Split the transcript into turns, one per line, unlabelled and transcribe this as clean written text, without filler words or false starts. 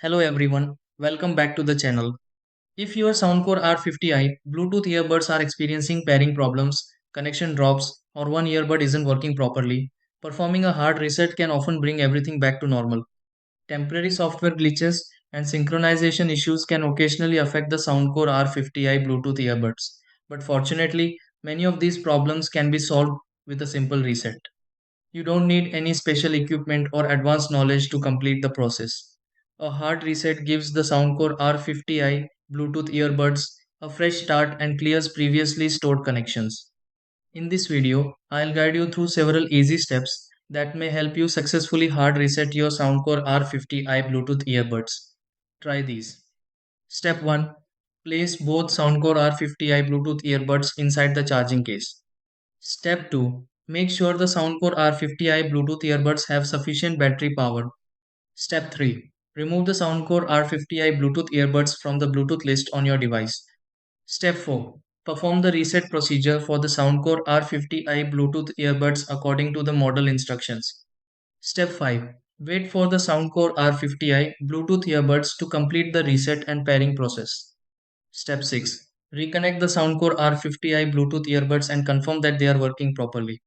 Hello everyone, welcome back to the channel. If your Soundcore R50i Bluetooth earbuds are experiencing pairing problems, connection drops, or one earbud isn't working properly, performing a hard reset can often bring everything back to normal. Temporary software glitches and synchronization issues can occasionally affect the Soundcore R50i Bluetooth earbuds, but fortunately, many of these problems can be solved with a simple reset. You don't need any special equipment or advanced knowledge to complete the process. A hard reset gives the Soundcore R50i Bluetooth earbuds a fresh start and clears previously stored connections. In this video, I'll guide you through several easy steps that may help you successfully hard reset your Soundcore R50i Bluetooth earbuds. Try these. Step 1. Place both Soundcore R50i Bluetooth earbuds inside the charging case. Step 2. Make sure the Soundcore R50i Bluetooth earbuds have sufficient battery power. Step 3. Remove the Soundcore R50i Bluetooth earbuds from the Bluetooth list on your device. Step 4. Perform the reset procedure for the Soundcore R50i Bluetooth earbuds according to the model instructions. Step 5. Wait for the Soundcore R50i Bluetooth earbuds to complete the reset and pairing process. Step 6. Reconnect the Soundcore R50i Bluetooth earbuds and confirm that they are working properly.